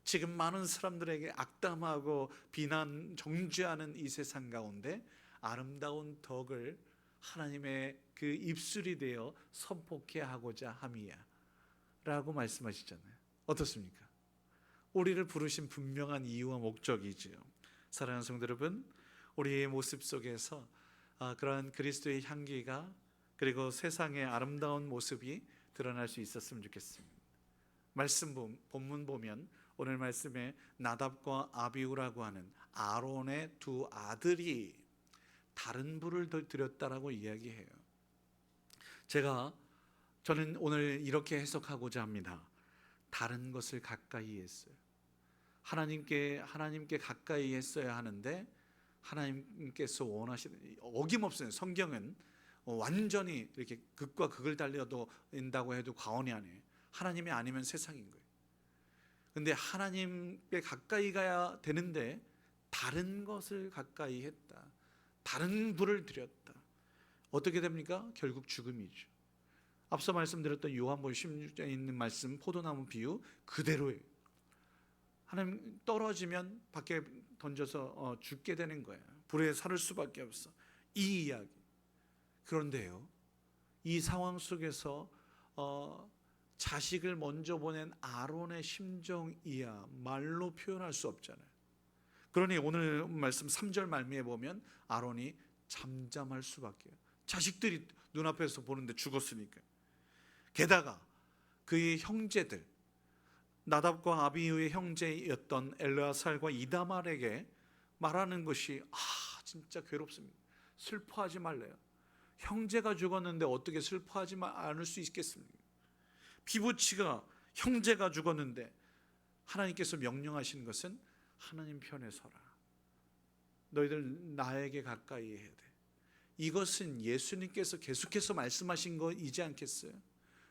지금 많은 사람들에게 악담하고 비난, 정죄하는 이 세상 가운데 아름다운 덕을 하나님의 그 입술이 되어 선포케 하고자 함이야 라고 말씀하시잖아요. 어떻습니까? 우리를 부르신 분명한 이유와 목적이지요. 사랑하는 성도 여러분, 우리의 모습 속에서 그러한 그리스도의 향기가, 그리고 세상의 아름다운 모습이 드러날 수 있었으면 좋겠습니다. 본문 보면 오늘 말씀에 나답과 아비후라고 하는 아론의 두 아들이 다른 불을 드렸다라고 이야기해요. 저는 오늘 이렇게 해석하고자 합니다. 다른 것을 가까이 했어요. 하나님께 가까이 했어야 하는데, 하나님께서 원하시는, 어김없어요. 성경은 완전히 이렇게 극과 극을 달려도 인다고 해도 과언이 아니에요. 하나님이 아니면 세상인 거예요. 근데 하나님께 가까이 가야 되는데 다른 것을 가까이 했다, 다른 불을 드렸다. 어떻게 됩니까? 결국 죽음이죠. 앞서 말씀드렸던 요한복음 16장에 있는 말씀 포도나무 비유 그대로예요. 하나님 떨어지면 밖에 던져서 죽게 되는 거예요. 불에 사를 수밖에 없어. 이 이야기. 그런데요, 이 상황 속에서 자식을 먼저 보낸 아론의 심정이야 말로 표현할 수 없잖아요. 그러니 오늘 말씀 3절 말미에 보면 아론이 잠잠할 수밖에요. 자식들이 눈앞에서 보는데 죽었으니까. 게다가 그의 형제들, 나답과 아비후의 형제였던 엘르아살과 이다말에게 말하는 것이 진짜 괴롭습니다. 슬퍼하지 말래요. 형제가 죽었는데 어떻게 슬퍼하지 않을 수 있겠습니까? 피부치가 형제가 죽었는데 하나님께서 명령하신 것은 하나님 편에 서라. 너희들 나에게 가까이 해야 돼. 이것은 예수님께서 계속해서 말씀하신 거이지 않겠어요?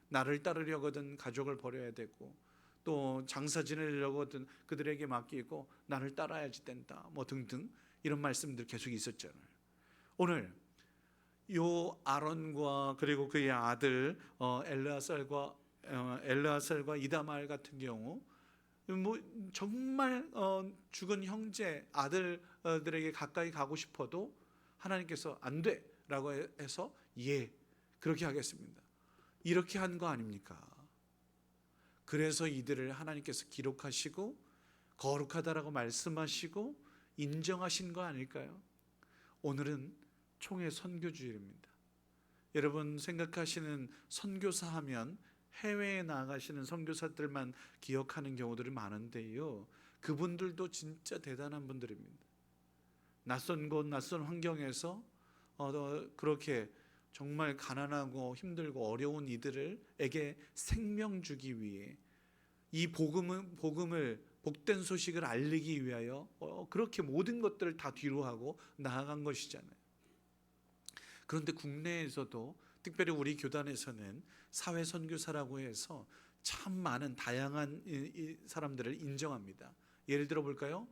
나를 따르려거든 가족을 버려야 되고, 또 장사 지내려거든 그들에게 맡기고 나를 따라야지 된다, 뭐 등등 이런 말씀들 계속 있었잖아요. 오늘 요 아론과 그리고 그의 아들 엘르아살과 이다말 같은 경우 뭐 정말 죽은 형제 아들들에게 가까이 가고 싶어도 하나님께서 안 돼라고 해서 그렇게 하겠습니다, 이렇게 한 거 아닙니까? 그래서 이들을 하나님께서 기록하시고 거룩하다라고 말씀하시고 인정하신 거 아닐까요? 오늘은 총회 선교주일입니다. 여러분 생각하시는 선교사 하면 해외에 나가시는 선교사들만 기억하는 경우들이 많은데요, 그분들도 진짜 대단한 분들입니다. 낯선 곳, 낯선 환경에서 그렇게 정말 가난하고 힘들고 어려운 이들에게 생명 주기 위해 이 복음을 복된 소식을 알리기 위하여 그렇게 모든 것들을 다 뒤로 하고 나아간 것이잖아요. 그런데 국내에서도 특별히 우리 교단에서는 사회 선교사라고 해서 참 많은 다양한 사람들을 인정합니다. 예를 들어 볼까요?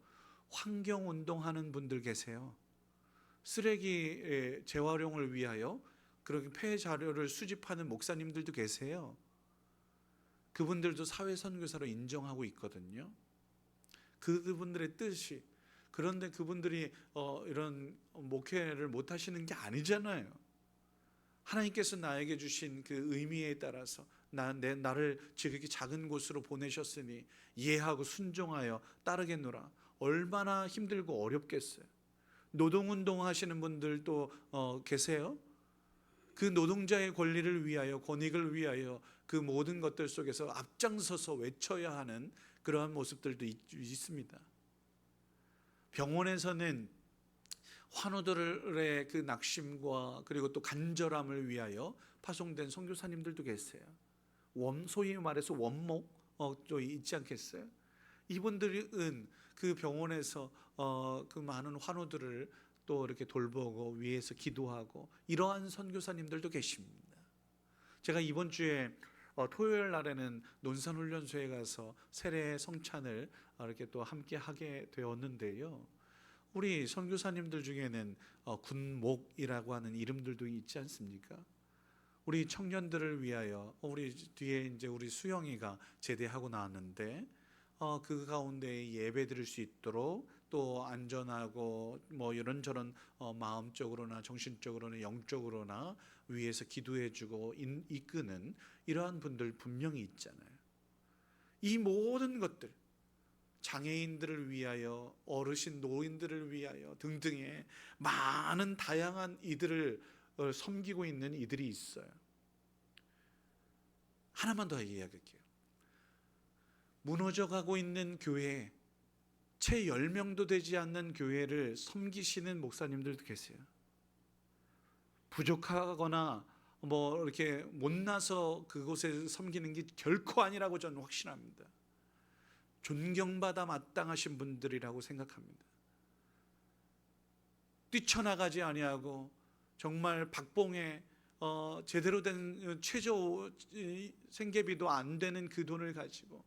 환경 운동하는 분들 계세요. 쓰레기 재활용을 위하여 그렇게 폐 자료를 수집하는 목사님들도 계세요. 그분들도 사회 선교사로 인정하고 있거든요. 그분들의 뜻이. 그런데 그분들이 이런 목회를 못 하시는 게 아니잖아요. 하나님께서 나에게 주신 그 의미에 따라서 나를 지극히 작은 곳으로 보내셨으니 이해하고 순종하여 따르겠노라. 얼마나 힘들고 어렵겠어요. 노동운동 하시는 분들도 계세요. 그 노동자의 권리를 위하여, 권익을 위하여 그 모든 것들 속에서 앞장서서 외쳐야 하는 그러한 모습들도 있습니다. 병원에서는 환우들의 그 낙심과 그리고 또 간절함을 위하여 파송된 선교사님들도 계세요. 소위 말해서 원목도 있지 않겠어요? 이분들은 그 병원에서 그 많은 환우들을 또 이렇게 돌보고 위에서 기도하고 이러한 선교사님들도 계십니다. 제가 이번 주에 토요일 날에는 논산훈련소에 가서 세례 성찬을 이렇게 또 함께 하게 되었는데요, 우리 선교사님들 중에는 군목이라고 하는 이름들도 있지 않습니까? 우리 청년들을 위하여 우리 뒤에 이제 우리 수영이가 제대하고 나왔는데 그 가운데 예배 드릴 수 있도록 또 안전하고 뭐 이런저런 마음적으로나 정신적으로나 영적으로나 위에서 기도해주고 이끄는 이러한 분들 분명히 있잖아요. 이 모든 것들, 장애인들을 위하여, 어르신 노인들을 위하여 등등의 많은 다양한 이들을 섬기고 있는 이들이 있어요. 하나만 더 이야기할게요. 무너져가고 있는 교회, 채 10명도 되지 않는 교회를 섬기시는 목사님들도 계세요. 부족하거나 뭐 이렇게 못나서 그곳에 섬기는 게 결코 아니라고 저는 확신합니다. 존경받아 마땅하신 분들이라고 생각합니다. 뛰쳐나가지 아니하고 정말 박봉에 제대로 된 최저 생계비도 안 되는 그 돈을 가지고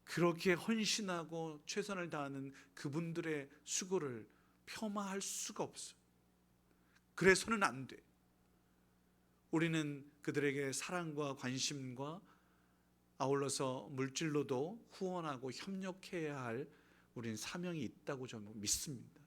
그렇게 헌신하고 최선을 다하는 그분들의 수고를 폄하할 수가 없어요. 그래서는 안 돼. 우리는 그들에게 사랑과 관심과 아울러서 물질로도 후원하고 협력해야 할 우린 사명이 있다고 저는 믿습니다.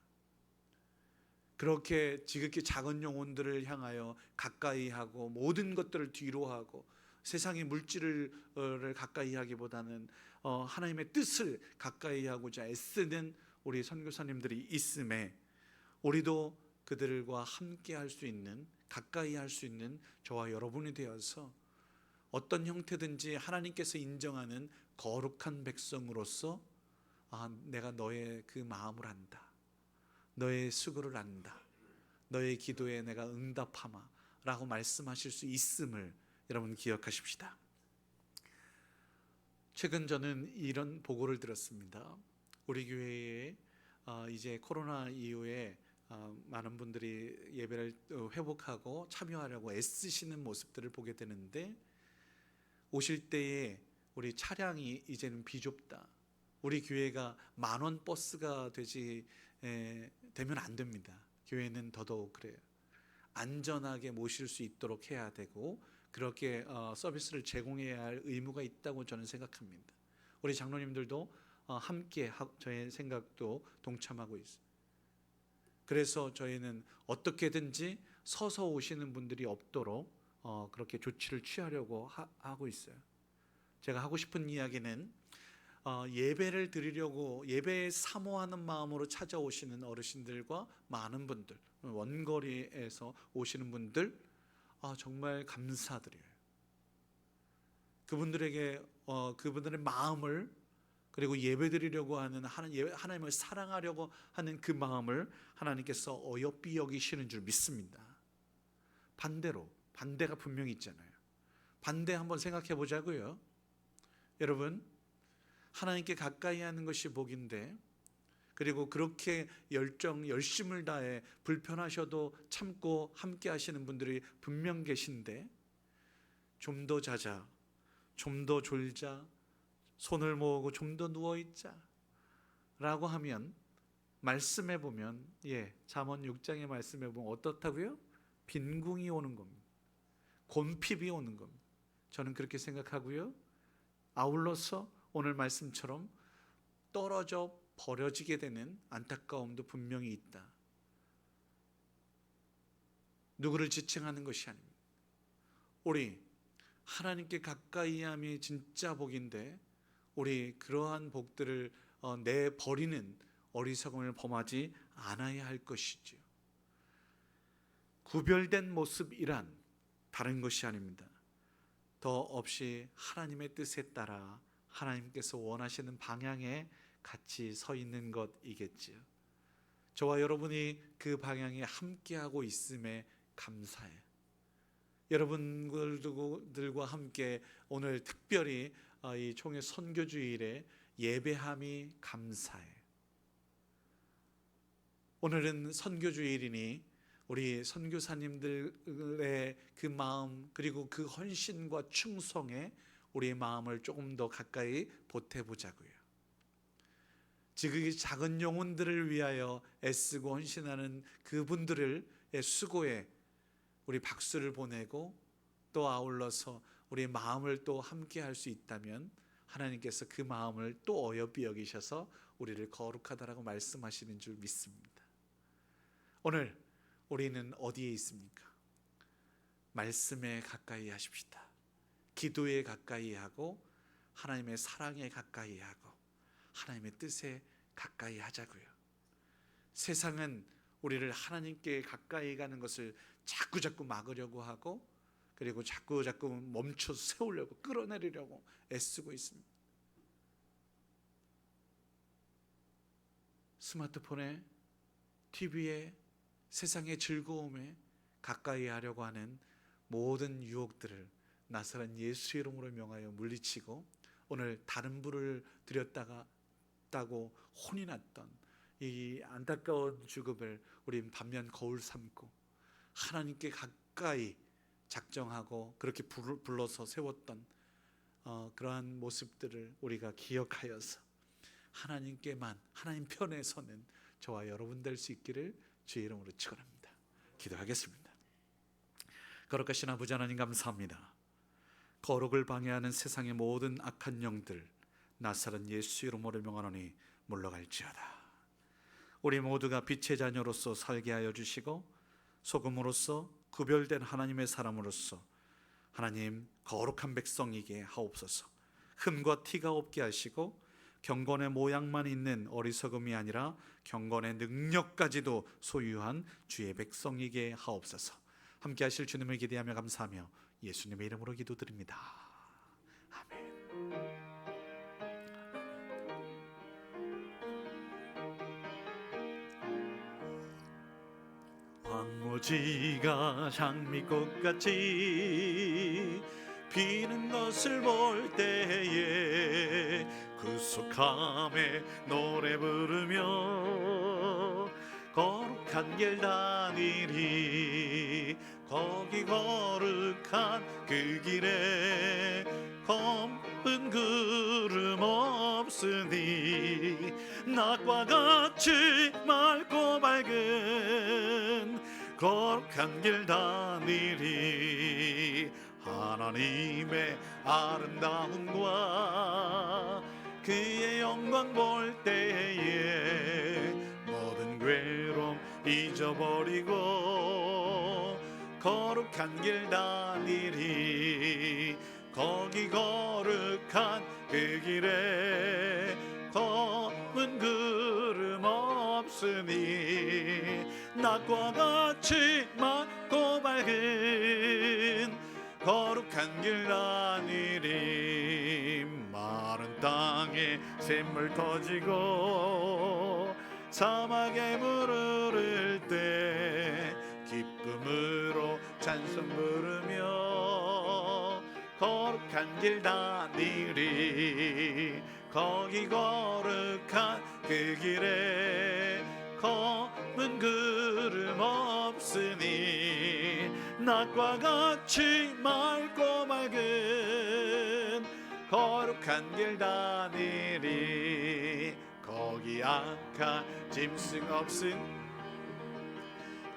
그렇게 지극히 작은 영혼들을 향하여 가까이 하고 모든 것들을 뒤로 하고 세상의 물질을 가까이 하기보다는 하나님의 뜻을 가까이 하고자 애쓰는 우리 선교사님들이 있음에 우리도 그들과 함께 할 수 있는, 가까이 할 수 있는 저와 여러분이 되어서 어떤 형태든지 하나님께서 인정하는 거룩한 백성으로서 내가 너의 그 마음을 안다, 너의 수고를 안다, 너의 기도에 내가 응답하마 라고 말씀하실 수 있음을 여러분 기억하십시다. 최근 저는 이런 보고를 들었습니다. 우리 교회에 이제 코로나 이후에 많은 분들이 예배를 회복하고 참여하려고 애쓰시는 모습들을 보게 되는데, 오실 때에 우리 차량이 이제는 비좁다, 우리 교회가 만원 버스가 되면 안 됩니다. 교회는 더더욱 그래요. 안전하게 모실 수 있도록 해야 되고 그렇게 서비스를 제공해야 할 의무가 있다고 저는 생각합니다. 우리 장로님들도 함께 저의 생각도 동참하고 있어요. 그래서 저희는 어떻게든지 서서 오시는 분들이 없도록 그렇게 조치를 취하려고 하고 있어요. 제가 하고 싶은 이야기는 예배를 드리려고 예배에 사모하는 마음으로 찾아오시는 어르신들과 많은 분들, 원거리에서 오시는 분들 정말 감사드려요. 그분들에게 그분들의 마음을, 그리고 예배 드리려고 하는 하나님을 사랑하려고 하는 그 마음을 하나님께서 어여삐 여기시는 줄 믿습니다. 반대로 반대가 분명히 있잖아요. 반대 한번 생각해 보자고요. 여러분, 하나님께 가까이 하는 것이 복인데, 그리고 그렇게 열심을 다해 불편하셔도 참고 함께 하시는 분들이 분명 계신데, 좀 더 자자, 좀 더 졸자, 손을 모으고 좀 더 누워있자 라고 하면, 말씀해 보면 잠언 6장의 말씀해 보면 어떻다고요? 빈궁이 오는 겁니다. 곤핍이 오는 겁니다. 저는 그렇게 생각하고요. 아울러서 오늘 말씀처럼 떨어져 버려지게 되는 안타까움도 분명히 있다. 누구를 지칭하는 것이 아닙니다. 우리 하나님께 가까이 함이 진짜 복인데, 우리 그러한 복들을 내버리는 어리석음을 범하지 않아야 할 것이지요. 구별된 모습이란 다른 것이 아닙니다. 더 없이 하나님의 뜻에 따라 하나님께서 원하시는 방향에 같이 서 있는 것이겠지요. 저와 여러분이 그 방향에 함께하고 있음에 감사해요. 여러분들과 함께 오늘 특별히 이 총회 선교주일에 예배함이 감사해요. 오늘은 선교주일이니 우리 선교사님들의 그 마음, 그리고 그 헌신과 충성에 우리의 마음을 조금 더 가까이 보태보자고요. 지극히 작은 영혼들을 위하여 애쓰고 헌신하는 그분들의 수고에 우리 박수를 보내고, 또 아울러서 우리의 마음을 또 함께 할 수 있다면 하나님께서 그 마음을 또 어여삐 여기셔서 우리를 거룩하다라고 말씀하시는 줄 믿습니다. 오늘 우리는 어디에 있습니까? 말씀에 가까이 하십시다. 기도에 가까이 하고 하나님의 사랑에 가까이 하고 하나님의 뜻에 가까이 하자고요. 세상은 우리를 하나님께 가까이 가는 것을 자꾸 막으려고 하고, 그리고 자꾸 멈춰 세우려고, 끌어내리려고 애쓰고 있습니다. 스마트폰에, TV에, 세상의 즐거움에 가까이 하려고 하는 모든 유혹들을 나사렛 예수 이름으로 명하여 물리치고, 오늘 다른 불을 들였다고 혼이 났던 이 안타까운 죽음을 우린 반면 거울 삼고 하나님께 가까이 작정하고 그렇게 불러서 세웠던 그러한 모습들을 우리가 기억하여서 하나님께만, 하나님 편에 서는 저와 여러분 될 수 있기를 주의 이름으로 축원합니다. 기도하겠습니다. 거룩하신 아버지 하나님 감사합니다. 거룩을 방해하는 세상의 모든 악한 영들 나사렛 예수 이름으로 명하노니 물러갈지어다. 우리 모두가 빛의 자녀로서 살게 하여 주시고 소금으로서 구별된 하나님의 사람으로서 하나님 거룩한 백성이게 하옵소서. 흠과 티가 없게 하시고 경건의 모양만 있는 어리석음이 아니라 경건의 능력까지도 소유한 주의 백성이게 하옵소서. 함께 하실 주님을 기대하며 감사하며 예수님의 이름으로 기도드립니다. 아멘. 황무지가 장미꽃같이 피는 것을 볼 때에 구속함에 노래 부르며 거룩한 길 다니리. 거기 거룩한 그 길에 검은 구름 없으니 낮과 같이 맑고 밝은 거룩한 길 다니리. 하나님의 아름다움과 그의 영광 볼 때에 모든 괴로움 잊어버리고 거룩한 길 다니리. 거기 거룩한 그 길에 검은 구름 없으니 낮과 같이 맑고 밝은 거룩한 길 다니리. 마른 땅에 샘물 터지고 사막에 물 흐를 때 기쁨으로 찬송 부르며 거룩한 길 다니리. 거기 거룩한 그 길에 검은 구름 없으니 낮과 같이 맑고 밝은 거룩한 길 다니리. 거기 악한 짐승 없으니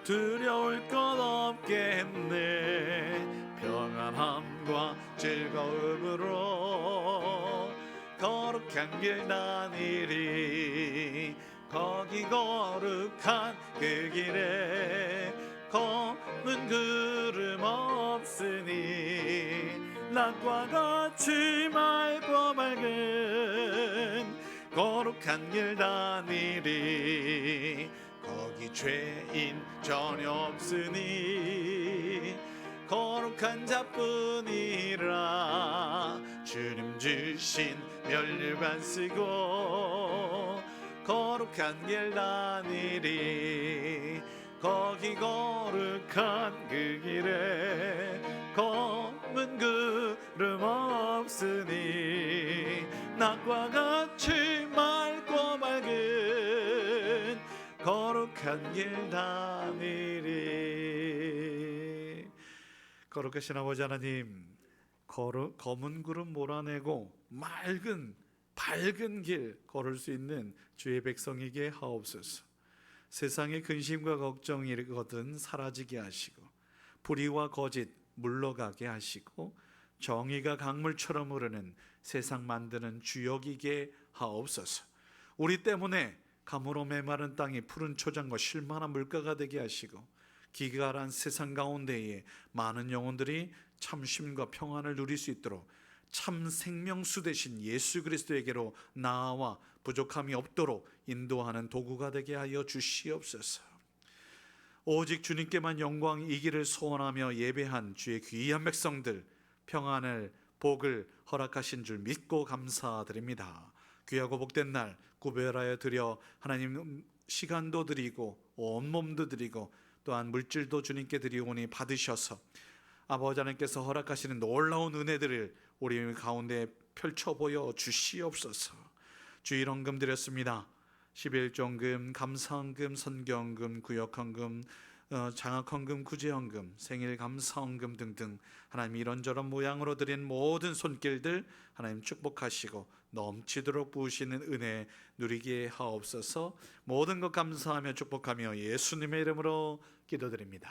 두려울 것 없겠네. 평안함과 즐거움으로 거룩한 길 다니리. 거기 거룩한 그 길에 검은 구름 없으니 낮과 같이 맑고 밝은 거룩한 길 다니리. 거기 죄인 전혀 없으니 거룩한 자뿐이라. 주님 주신 면류관 쓰고 거룩한 길 다니리. 거기 거룩한 그 길에 검은 구름 없으니 낮과 같이 맑고 밝은 거룩한 길 다니리. 거룩하신 아버지 하나님, 검은 구름 몰아내고 밝은 길 걸을 수 있는 주의 백성에게 하옵소서. 세상의 근심과 걱정이거든 사라지게 하시고 불의와 거짓 물러가게 하시고 정의가 강물처럼 흐르는 세상 만드는 주역이게 하옵소서. 우리 때문에 가물어 메마른 땅이 푸른 초장과 쉴만한 물가가 되게 하시고 기갈한 세상 가운데에 많은 영혼들이 참 쉼과 평안을 누릴 수 있도록 참 생명수 되신 예수 그리스도에게로 나아와 부족함이 없도록 인도하는 도구가 되게 하여 주시옵소서. 오직 주님께만 영광이기를 소원하며 예배한 주의 귀한 백성들 평안을 복을 허락하신 줄 믿고 감사드립니다. 귀하고 복된 날 구별하여 드려 하나님 시간도 드리고 온몸도 드리고 또한 물질도 주님께 드리오니 받으셔서 아버지 하나님께서 허락하시는 놀라운 은혜들을 우리 가운데 펼쳐 보여 주시옵소서. 주일헌금 드렸습니다. 11종금, 감사헌금, 선경헌금, 구역헌금, 장학헌금, 구제헌금, 생일 감사헌금 등등 하나님 이런저런 모양으로 드린 모든 손길들 하나님 축복하시고 넘치도록 부으시는 은혜 누리게 하옵소서. 모든 것 감사하며 축복하며 예수님의 이름으로 기도드립니다.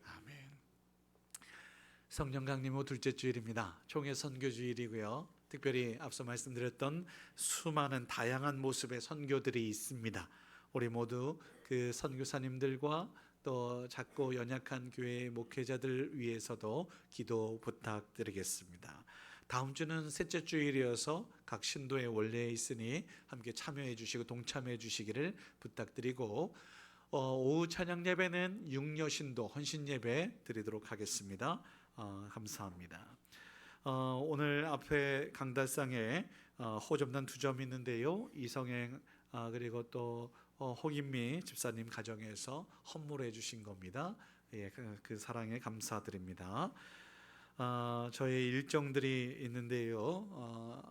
아멘. 성령 강림 후 둘째 주일입니다. 총회 선교 주일이고요. 특별히 앞서 말씀드렸던 수많은 다양한 모습의 선교들이 있습니다. 우리 모두 그 선교사님들과 또 작고 연약한 교회의 목회자들 위해서도 기도 부탁드리겠습니다. 다음 주는 셋째 주일이어서 각 신도의 원례에 있으니 함께 참여해 주시고 동참해 주시기를 부탁드리고, 오후 찬양 예배는 육녀 신도 헌신 예배 드리도록 하겠습니다. 감사합니다. 오늘 앞에 강달상에 호접단 2점 있는데요. 이성행 그리고 또 홍인미 집사님 가정에서 헌물해 주신 겁니다. 예, 그 사랑에 감사드립니다. 저의 일정들이 있는데요.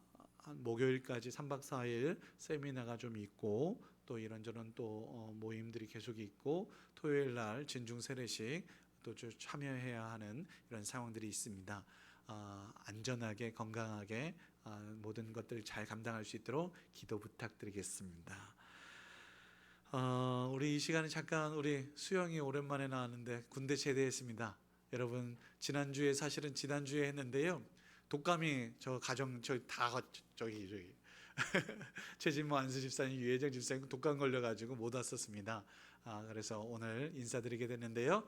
목요일까지 3박 4일 세미나가 좀 있고 또 이런저런 또 모임들이 계속 있고, 토요일 날 진중 세례식 또 참여해야 하는 이런 상황들이 있습니다. 안전하게 건강하게 모든 것들 잘 감당할 수 있도록 기도 부탁드리겠습니다. 우리 이 시간에 잠깐 우리 수영이 오랜만에 나왔는데 군대 제대했습니다. 여러분 지난주에 사실은 지난주에 했는데요. 독감이 저 가정 저기 최진모 안수 집사님, 유혜정 집사님 독감 걸려가지고 못 왔었습니다. 그래서 오늘 인사드리게 됐는데요.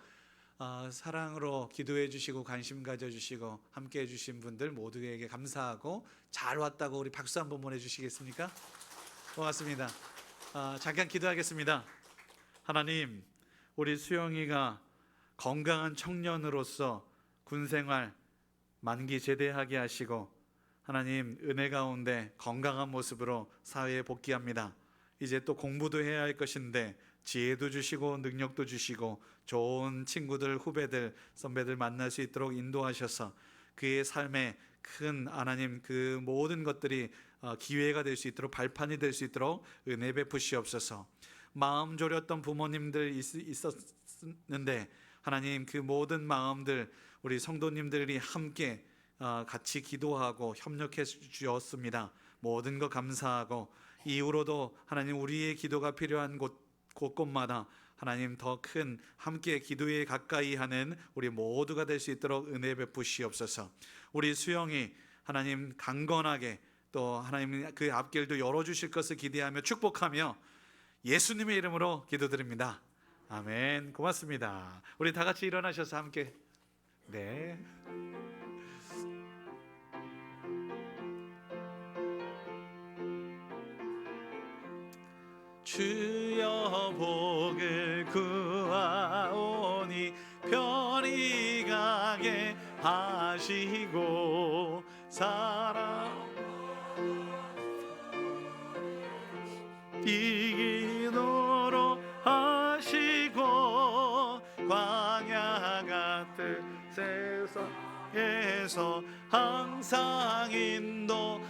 사랑으로 기도해 주시고 관심 가져주시고 함께 해주신 분들 모두에게 감사하고 잘 왔다고 우리 박수 한번 보내주시겠습니까? 고맙습니다. 잠깐 기도하겠습니다. 하나님, 우리 수영이가 건강한 청년으로서 군생활 만기 제대하게 하시고 하나님 은혜 가운데 건강한 모습으로 사회에 복귀합니다. 이제 또 공부도 해야 할 것인데 지혜도 주시고 능력도 주시고 좋은 친구들, 후배들, 선배들 만날 수 있도록 인도하셔서 그의 삶에 큰 하나님 그 모든 것들이 기회가 될 수 있도록, 발판이 될 수 있도록 은혜 베푸시옵소서. 마음 졸였던 부모님들 있었는데 하나님 그 모든 마음들 우리 성도님들이 함께 같이 기도하고 협력해 주었습니다. 모든 것 감사하고 이후로도 하나님 우리의 기도가 필요한 곳곳마다 하나님 더 큰 함께 기도에 가까이 하는 우리 모두가 될 수 있도록 은혜 베푸시옵소서. 우리 수영이 하나님 강건하게 또 하나님 그 앞길도 열어주실 것을 기대하며 축복하며 예수님의 이름으로 기도드립니다. 아멘. 고맙습니다. 우리 다 같이 일어나셔서 함께 주여 복을 구하오니 편히 가게 하시고 사랑 이기도록 하시고 광야 같은 세상에서 항상 인도하소서.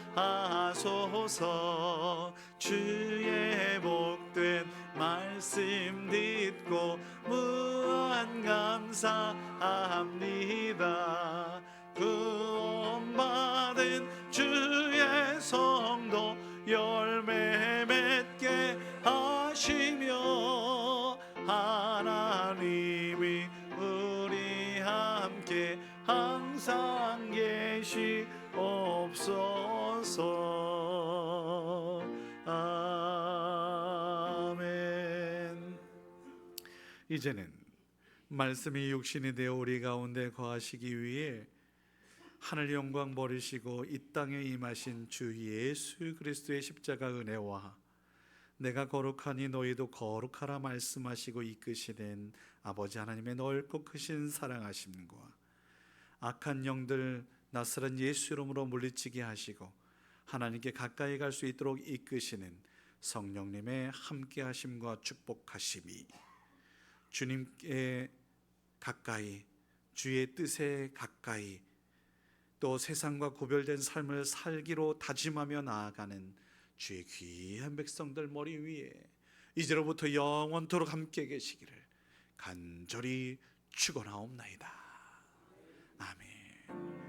주의 복된 말씀 듣고 무한 감사합니다. 구원받은 주의 성도 열매 맺게 하시며 하나님이 우리 함께 항상 계시옵소서. 아멘. 이제는 말씀이 육신이 되어 우리 가운데 거하시기 위해 하늘 영광 버리시고 이 땅에 임하신 주 예수 그리스도의 십자가 은혜와 내가 거룩하니 너희도 거룩하라 말씀하시고 이끄시는 아버지 하나님의 넓고 크신 사랑하심과 악한 영들 낯설은 예수 이름으로 물리치게 하시고 하나님께 가까이 갈 수 있도록 이끄시는 성령님의 함께하심과 축복하심이 주님께 가까이 주의 뜻에 가까이 또 세상과 구별된 삶을 살기로 다짐하며 나아가는 주의 귀한 백성들 머리 위에 이제로부터 영원토록 함께 계시기를 간절히 축원하옵나이다. 아멘.